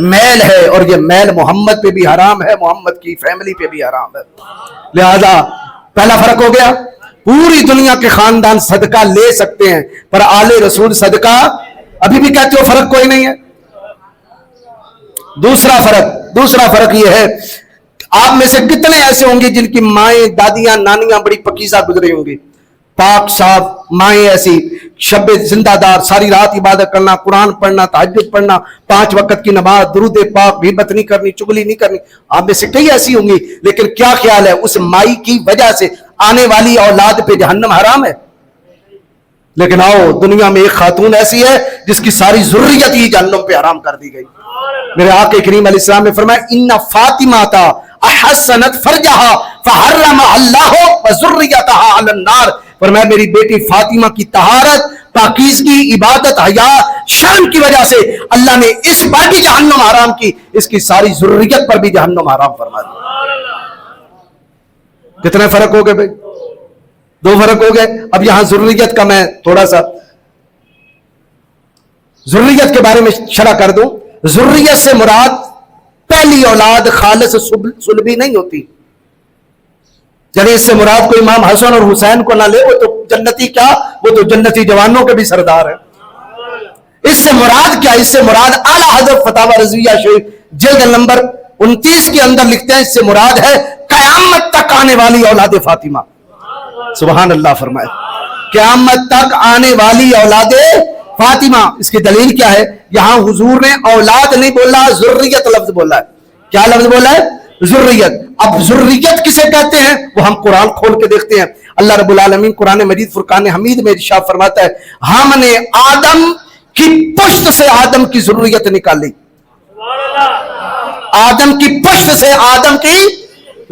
میل ہے، اور یہ میل محمد پہ بھی حرام ہے، محمد کی فیملی پہ بھی حرام ہے۔ لہذا پہلا فرق ہو گیا، پوری دنیا کے خاندان صدقہ لے سکتے ہیں پر آل رسول صدقہ ابھی بھی کہتے ہو فرق کوئی نہیں ہے۔ دوسرا فرق یہ ہے، آپ میں سے کتنے ایسے ہوں گے جن کی مائیں دادیاں نانیاں بڑی پکیزہ گزرے ہوں گے، پاک صاف مائیں، ایسی شب زندہ دار، ساری رات عبادت کرنا، قرآن پڑھنا، تہجد پڑھنا، 5 وقت کی نماز، درود پاک، غیبت نہیں کرنی، چغلی نہیں کرنی. آپ میں سے کئی ایسی ہوں گی، لیکن کیا خیال ہے اس مائی کی وجہ سے آنے والی اولاد پہ جہنم حرام ہے؟ لیکن آؤ، دنیا میں ایک خاتون ایسی ہے جس کی ساری ذریت ہی جہنم پہ حرام کر دی گئی. میرے آقا کریم علیہ السلام نے فرمایا ان فاطمہ احسنت فرجہا فحرم اللہ وذریتہا علی النار. فرمایا میری بیٹی فاطمہ کی طہارت، پاکیزگی، عبادت، حیا، شان کی وجہ سے اللہ نے اس پر بھی جہنم حرام کی، اس کی ساری ذریت پر بھی جہنم حرام فرما دی. کتنے فرق ہو گئے بھائی؟ 2 فرق ہو گئے. اب یہاں ذریت کا میں تھوڑا سا ذریت کے بارے میں شرح کر دوں. ذریت سے مراد پہلی اولاد خالص صلبی نہیں ہوتی. یعنی اس سے مراد کوئی امام حسن اور حسین کو نہ لے، وہ تو جنتی، کیا وہ تو جنتی جوانوں کے بھی سردار ہیں. اس سے مراد کیا؟ اس سے مراد اعلیٰ حضرت فتاوی رضویہ شریف جلد نمبر 29 کے اندر لکھتے ہیں، اس سے مراد ہے قیامت تک آنے والی اولاد فاطمہ. سبحان اللہ فرمائے، قیامت تک آنے والی اولاد فاطمہ. اس کی دلیل کیا ہے؟ یہاں حضور نے اولاد نہیں بولا، ذریت لفظ بولا ہے. کیا لفظ بولا ہے؟ ذریت. اب ذریت کسے کہتے ہیں وہ ہم قرآن کھول کے دیکھتے ہیں. اللہ رب العالمین قرآن مجید فرقان حمید میں ارشاد فرماتا ہے ہم نے آدم کی پشت سے آدم کی ذریت نکالی. آدم کی پشت سے آدم کی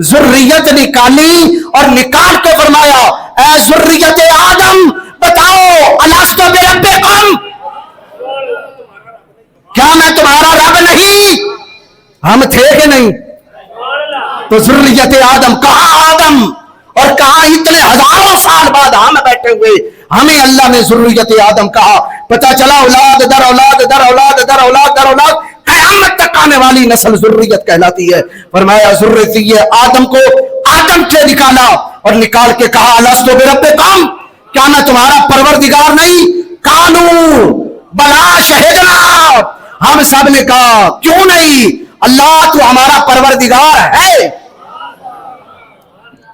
ذریت نکالی اور نکال کے فرمایا اے ذریت آدم بتاؤ الستو بربکم، کیا میں تمہارا رب نہیں؟ ہم تھے کہ نہیں؟ تو ذریت آدم، کہاں آدم اور کہاں اتنے ہزاروں سال بعد ہم بیٹھے ہوئے، ہمیں اللہ نے ذریت آدم کہا. پتہ چلا اولاد در اولاد در اولاد در اولاد در اولاد قیامت تک آنے والی نسل ذریت کہلاتی ہے. فرمایا ذریت آدم کو آدم سے نکالا اور نکال کے کہا الستو بربکم، کیا میں تمہارا پروردگار نہیں؟ قالوا بلا شہدنا، ہم سب نے کہا کیوں نہیں، اللہ تو ہمارا پروردگار ہے.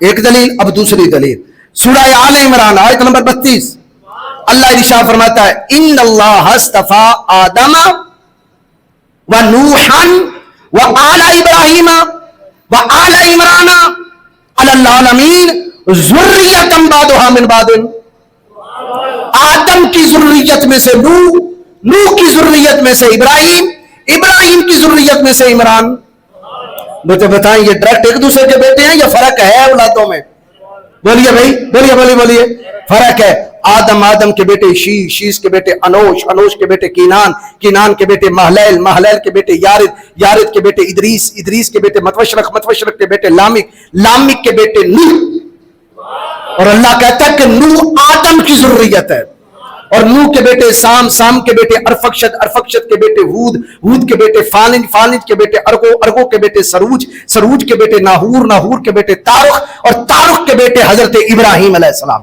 ایک دلیل. اب دوسری دلیل سورہ آل عمران آیت نمبر 32 اللہ ارشاد فرماتا ہے ان اللہ اصطفی آدم و نوحا و آل ابراہیم و آل عمران علی العالمین ذریۃ بعضھا من بعض. آدم کی ذریت میں سے نوح کی ذریت میں سے ابراہیم کی ذریت میں سے عمران. مجھے بتائیں یہ ڈائریکٹ ایک دوسرے کے بیٹے ہیں یا فرق ہے اولادوں میں؟ بولیے بھائی، بولیے. فرق ہے. آدم کے بیٹے شیش کے بیٹے انوش کے بیٹے کینان کے بیٹے محلیل کے بیٹے یارد کے بیٹے ادریس کے بیٹے متوشرق کے بیٹے لامک کے بیٹے نوح. اور اللہ کہتا ہے کہ نوح آدم کی ذریت ہے، اور نوح کے بیٹے سام کے بیٹے ارفقشد کے بیٹے ہود کے بیٹے فالج کے بیٹے ارگو کے بیٹے سروج کے بیٹے ناہور کے بیٹے تارخ، اور تارخ کے بیٹے حضرت ابراہیم علیہ السلام.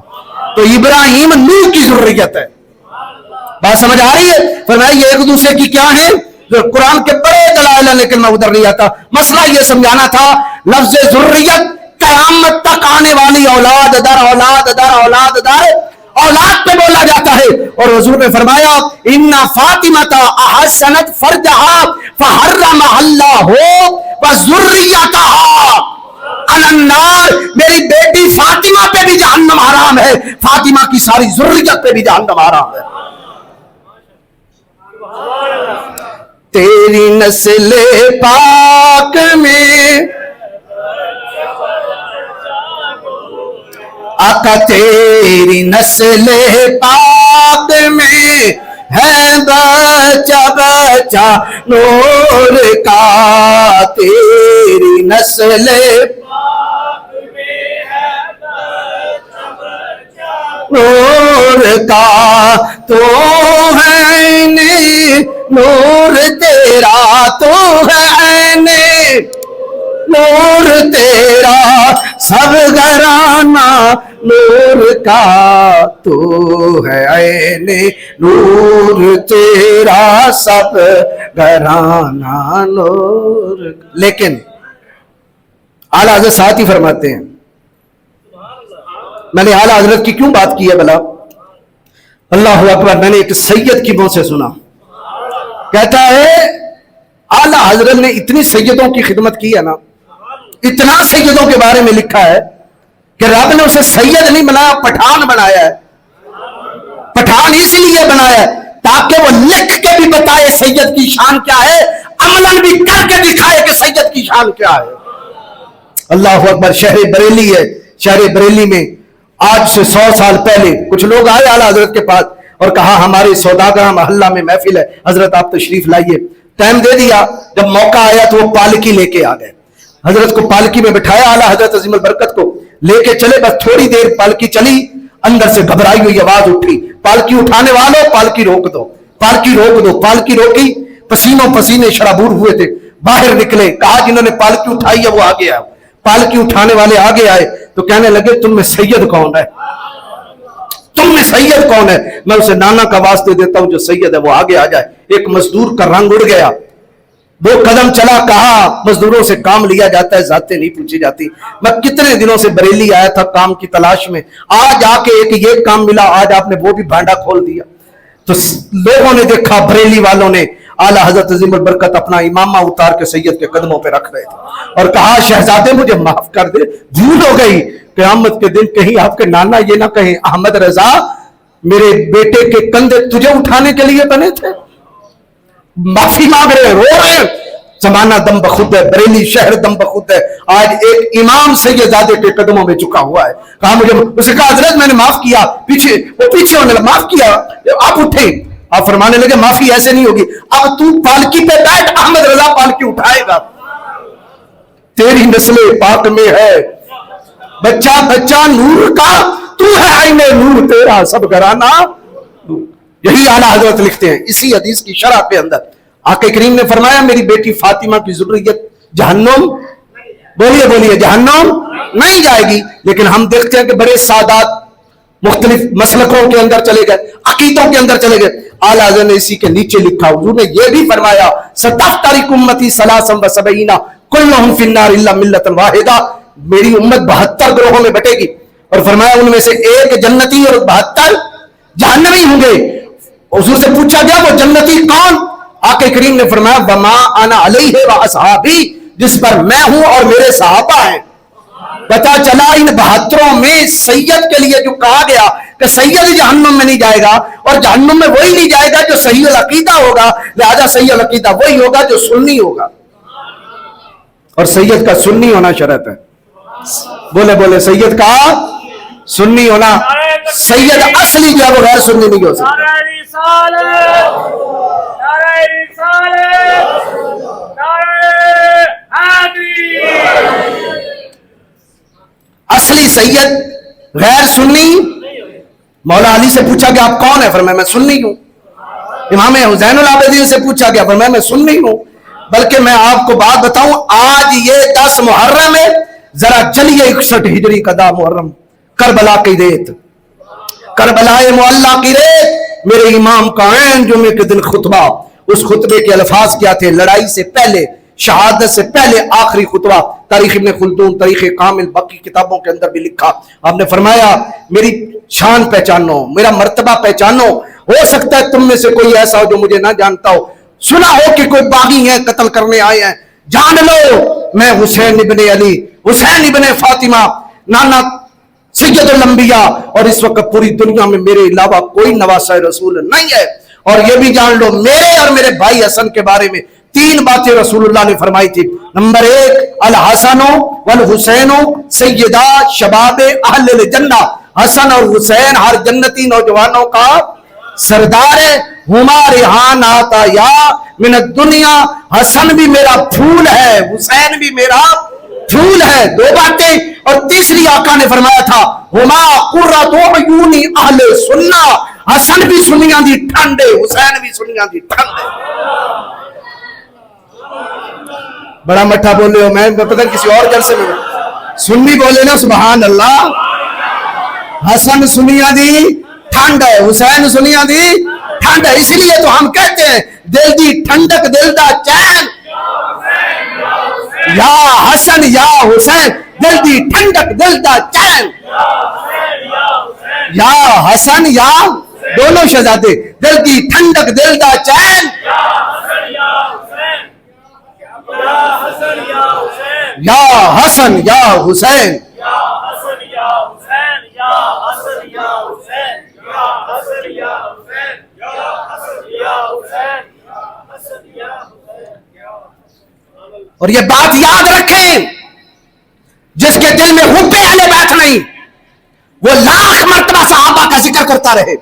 تو ابراہیم نوح کی ذریت ہے. بات سمجھ آ رہی ہے؟ فرمایا یہ ایک دوسرے کی کیا ہے؟ جو قرآن کے بڑے دلائل ہیں، لیکن میں ادھر نہیں آتا. مسئلہ یہ سمجھانا تھا لفظ ذریت قیامت تک آنے والی اولاد در اولاد در اولاد در اولاد پہ بولا جاتا ہے. اور حضور نے فرمایا ان فاطمہ احسنت فرجہا فحرم اللہ وذریتہا علی النار. میری بیٹی فاطمہ پہ بھی جہنم حرام ہے، فاطمہ کی ساری ذریت پہ بھی جہنم حرام ہے. تیری نسل پاک میں آقا تیری نسل پاک میں ہے بچہ بچہ نور کا، تیری نسل پاک میں ہے بچہ بچہ نور کا. تو ہے نور تیرا، تو ہے نور تیرا، سب گھرانہ نور کا تو ہے عین نور تیرا سب گھرانہ نور. لیکن اعلیٰ حضرت ساتھ ہی فرماتے ہیں, میں نے اعلیٰ حضرت کی کیوں بات کی ہے بھلا؟ اللہ اکبر, میں نے ایک سید کی منہ سے سنا, کہتا ہے اعلیٰ حضرت نے اتنی سیدوں کی خدمت کی ہے نا, اتنا سیدوں کے بارے میں لکھا ہے کہ رب نے اسے سید نہیں بنایا, پٹھان بنایا ہے. پٹھان اس لیے بنایا ہے تاکہ وہ لکھ کے بھی بتائے سید کی شان کیا ہے, عملاً بھی کر کے دکھائے کہ سید کی شان کیا ہے. اللہ اکبر. شہر بریلی ہے, شہر بریلی میں آج سے 100 سال پہلے کچھ لوگ آئے اعلیٰ حضرت کے پاس اور کہا ہمارے سوداگر محلہ میں محفل ہے, حضرت آپ تشریف لائیے. ٹائم دے دیا, جب موقع آیا تو وہ پالکی لے کے آ گئے. حضرت کو پالکی میں بٹھایا, اعلیٰ حضرت عظیم البرکت کو لے کے چلے. بس تھوڑی دیر پالکی چلی, اندر سے گھبرائی ہوئی آواز اٹھی, پالکی اٹھانے والوں پالکی روک دو, پالکی روک دو. پالکی روکی, پسینوں پسینے شرابور ہوئے تھے, باہر نکلے, کہا جنہوں نے پالکی اٹھائی ہے وہ آگے آئے. پالکی اٹھانے والے آگے آئے تو کہنے لگے تم میں سید کون ہے, تم میں سید کون ہے؟ میں اسے نانا کا واسطے دیتا ہوں جو سید ہے وہ آگے آ جائے. ایک مزدور کا رنگ اڑ گیا, 2 قدم چلا, کہا مزدوروں سے کام لیا جاتا ہے, ذاتیں نہیں پوچھی جاتی. میں کتنے دنوں سے بریلی آیا تھا کام کی تلاش میں, آج آ کے ایک یہ کام ملا, آج آپ نے وہ بھی بھانڈا کھول دیا. تو لوگوں نے دیکھا, بریلی والوں نے اعلیٰ حضرت عظیم البرکت اپنا امامہ اتار کے سید کے قدموں پہ رکھ رہے تھے اور کہا شہزادے مجھے معاف کر دے, بھول ہو گئی. قیامت کے دن کہیں آپ کے نانا یہ نہ کہیں احمد رضا میرے بیٹے کے کندھے تجھے اٹھانے کے لیے بنے تھے. معافی مانگ رہے, رو رہے. زمانہ دم بخود ہے, بریلی شہر دم بخود ہے. آج ایک امام سیدزادے کے قدموں میں جھکا ہوا ہے. کہا مجھے, اسے کہا حضرت میں نے معاف کیا, پیچھے وہ پیچھے ہونے لگا, معاف کیا. آپ اٹھے, آپ فرمانے لگے معافی ایسے نہیں ہوگی, اب تو پالکی پہ بیٹھ, احمد رضا پالکی اٹھائے گا. تیری نسل پاک میں ہے بچہ بچہ نور کا, تو ہے عین نور تیرا سب گھرانہ. یہی اعلیٰ حضرت لکھتے ہیں اسی حدیث کی شرح کے اندر. آقا کریم نے فرمایا میری بیٹی فاطمہ کی ذریت جہنم, بولیے بولیے, جہنم نہیں جائے گی. لیکن ہم دیکھتے ہیں کہ بڑے سادات مختلف مسلکوں کے اندر چلے گئے, عقیدوں کے اندر چلے گئے. اعلیٰ حضرت نے اسی کے نیچے لکھا, حضور نے یہ بھی فرمایا ستفترق امتی ثلاثا وسبعین کلہم فی النار الا ملۃ واحدہ, میری امت 72 گروہوں میں بٹے گی, اور فرمایا ان میں سے ایک جنتی اور 72 جہنمی ہوں گے. حضور سے پوچھا گیا وہ جنتی کون؟ آقا کریم نے فرمایا وما انا علیہ واصحابی, جس پر میں ہوں اور میرے صحابہ ہیں. پتا چلا ان 72 میں سید کے لیے جو کہا گیا کہ سید جہنم میں نہیں جائے گا, اور جہنم میں وہی نہیں جائے گا جو صحیح العقیدہ ہوگا, لہذا صحیح العقیدہ وہی ہوگا جو سنی ہوگا, اور سید کا سنی ہونا شرط ہے. بولے بولے, سید کا سنی ہونا. سید اصلی جو ہے وہ غیر سنی نہیں ہو سکتا. اصلی سید غیر سنی. مولا علی سے پوچھا گیا آپ کون ہے, فرمایا میں سنی ہوں. امام حسین العابدین سے پوچھا گیا, فرمایا میں سنی ہوں. بلکہ میں آپ کو بات بتاؤں, آج یہ 10 محرم ہے, ذرا چلیے 61 ہجری کا دا محرم, کربلا کی ریت, کربلا معلی کی ریت, میرے امام کا عین جمعے کے دن خطبہ. اس خطبے کے الفاظ کیا تھے؟ لڑائی سے پہلے, شہادت سے پہلے آخری خطبہ. تاریخ ابن خلدون, تاریخ کامل, باقی کتابوں کے اندر بھی لکھا. آپ نے فرمایا میری شان پہچانو, میرا مرتبہ پہچانو. ہو سکتا ہے تم میں سے کوئی ایسا ہو جو مجھے نہ جانتا ہو, سنا ہو کہ کوئی باغی ہیں قتل کرنے آئے ہیں, جان لو میں حسین ابن علی, حسین ابن فاطمہ, نانا سید الانبیاء, اور اس وقت پوری دنیا میں میرے علاوہ کوئی نواسہ رسول نہیں ہے. اور یہ بھی جان لو میرے اور میرے بھائی حسن کے بارے میں 3 باتیں رسول اللہ نے فرمائی تھی. نمبر 1, الحسن والحسین سیدہ شباب اہل الجنہ, حسن اور حسین ہر جنتی نوجوانوں کا سردار ہے. ہما ریحان آتا یا من الدنیا, حسن بھی میرا پھول ہے, حسین بھی میرا پھول ہے. 2 باتیں. اور تیسری آقا نے فرمایا تھا ہما قرۃ عیون اہل سنہ, حسن بھی سنیاں دی ٹھنڈے, حسین بھی سنیاں دی ٹھنڈے. بڑا مٹھا بولے ہو, میں پتہ کسی اور جلسے میں سنی بولے نا, سبحان اللہ. حسن سنیا دی ٹھنڈ ہے، حسین سنیا دی ٹھنڈ ہے، اس لیے تو ہم کہتے ہیں دل دی ٹھنڈک دل دا چین، یا حسن یا حسین دل دی ٹھنڈک دل دا چین، یا حسن یا دونوں شہزادے دل دی ٹھنڈک دل دا چین، یا حسن یا حسین، اور یہ بات یاد رکھیں، جس کے دل میں حب اہل بیت نہیں وہ لاکھ مرتبہ صحابہ کا ذکر کرتا رہے،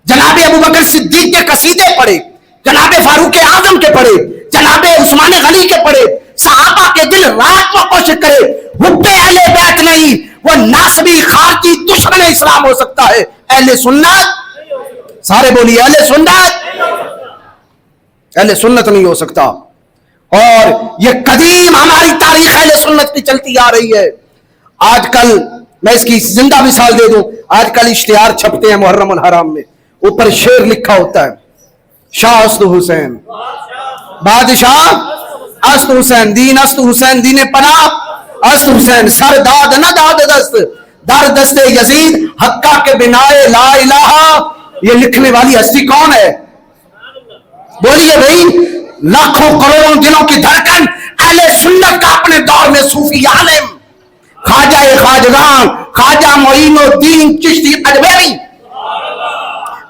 جناب ابوبکر صدیق کے قصیدے پڑھے، جناب فاروق اعظم کے پڑھے، جناب عثمان غنی کے پڑھے، صحابہ کے دل رات کو کوشش کرے، حب اہل بیت نہیں وہ ناسبی خارجی دشمن اسلام ہو سکتا ہے، اہل سنت سارے بولیے اہل سنت نہیں ہو سکتا۔ اور یہ قدیم ہماری تاریخ اہل سنت کی چلتی آ رہی ہے۔ آج کل میں اس کی زندہ مثال دے دوں، آج کل اشتہار چھپتے ہیں محرم الحرام میں، اوپر شعر لکھا ہوتا ہے، شاہ است حسین، بادشاہ است حسین، دین است حسین، دین پناہ است حسین، سر داد نہ داد دست در دست یزید حقہ کے بنائے لا الہ، یہ لکھنے والی ہستی کون ہے؟ بولیے بھائی، لاکھوں کروڑوں دلوں کی دھڑکن اہل سنت کا اپنے دور میں صوفی عالم خواجہ خواجگان خواجہ معین الدین چشتی اجمیری،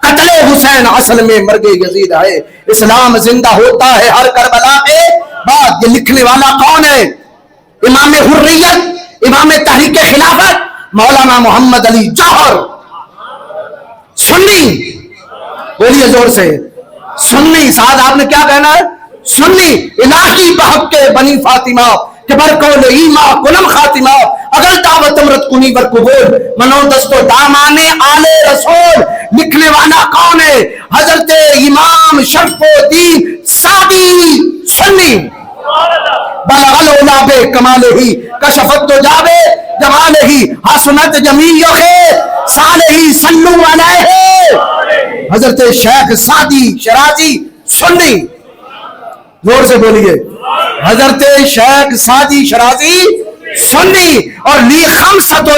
قتل حسین اصل میں مرگ یزید ہے، اسلام زندہ ہوتا ہے ہر کربلا کے بعد۔ یہ لکھنے والا کون ہے؟ امام حریت، امام تحریک خلافت مولانا محمد علی جوہر، سنی، بولیے زور سے، سنی، ساتھ آپ نے کیا کہنا ہے؟ سنی، الہی بحق کے بنی فاطمہ کہ برکول ایمہ کنم خاتمہ، اگر دعوت امرت کنی برقبول منو دستو دامان آل رسول۔ لکھنے والا کون ہے؟ حضرت امام شرف الدین سعدی، سنی، بلغ العلا بے کمال ہی کشفت تو جاوے جمال ہی حسنت جمیع خیر سال ہی صلو علیہ، حضرت شیخ سعدی شرازی، سنی، زور سے بولیے، حضرت شیخ سعدی شرازی، سنی، اور لی خمسۃ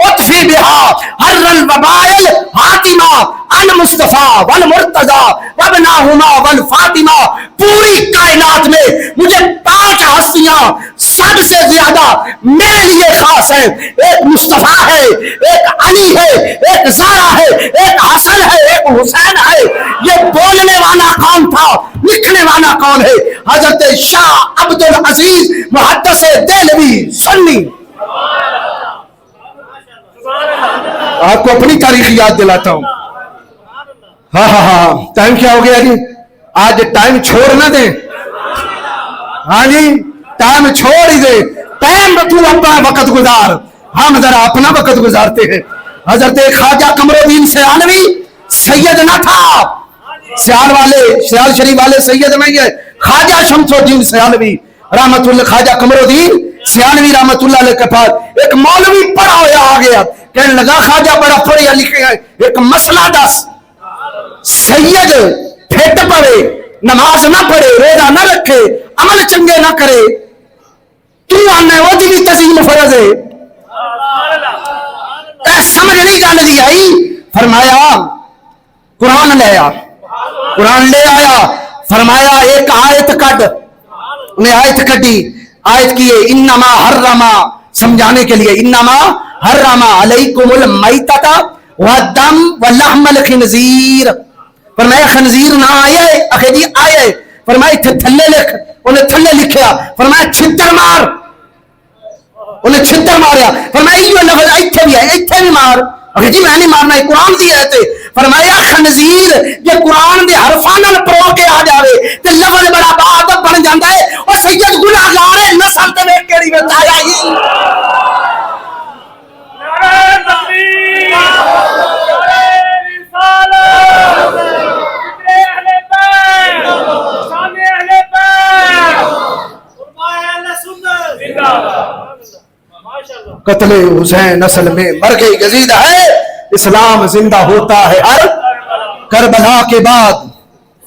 اطفی بہا حر الوبائل حاتمہ ان مصطفیٰ والمرتضیٰ وابناہما والفاطمہ۔ پوری کائنات میں مجھے 5 ہستیاں سب سے زیادہ میرے لیے خاص ہیں، ایک مصطفیٰ ہے، ایک علی ہے، ایک زہرا ہے، ایک حسن ہے، ایک حسین ہے۔ یہ بولنے والا کون تھا؟ لکھنے والا کون ہے؟ حضرت شاہ عبد العزیز محدث دہلوی، سنی۔ آپ کو اپنی تاریخ یاد دلاتا ہوں۔ ہاں ٹائم کیا ہو گیا جی؟ آج ٹائم چھوڑ نہ دیں، ہاں جی ٹائم چھوڑ ہی دے، ٹائم تو اپنا وقت گزار، ہم ذرا اپنا وقت گزارتے ہیں۔ حضرت خواجہ قمر الدین سیالوی سید نہ تھا، سیال شریف والے سید نہیں ہے، خواجہ شمس الدین سیالوی رحمت اللہ، خواجہ قمر الدین سیالوی رحمت اللہ علیہ کے پاس ایک مولوی پڑھا ہوا آ گیا، کہنے لگا خواجہ بڑا پڑھیا لکھے ہیں، ایک مسئلہ دس، سید پھٹ پڑے، نماز نہ پڑھے، روزہ نہ رکھے، عمل چنگے نہ کرے، تو آنا ہے وہ دی تزیم فرض ہے، سمجھ نہیں جان دی آئی؟ فرمایا قرآن لے آیا، قرآن لے آیا، فرمایا ایک آیت کٹ، انہیں آیت کٹی، آیت کی ہے انما حرما، سمجھانے کے لیے انما حرما علیکم المیتۃ والدم ولحم الخنزیر، فرمایا خنزیر نہ آئے، اخیدی آئے، فرمایا تھلے لکھ، انہیں تھلے لکھیا، فرمایا چھتر مار، انہیں چھتر ماریا، فرمایا یہ لفظ ایتھے بھی ہے، ایتھے بھی مار، اخیدی میں نہیں مارنا ہے، قرآن دی ہے تے، فرمایا خنزیر یہ قرآن دے حرفانن پرو کے آ جاوے تے لفظ بڑا بادب بن جاندہ ہے، اور سید گناہ گارے نسل تے میں کیڑی بتایا ہی قتل حسین اصل میں مرگ یزید ہے، اسلام زندہ ہوتا ہے ہر کربلا کے بعد.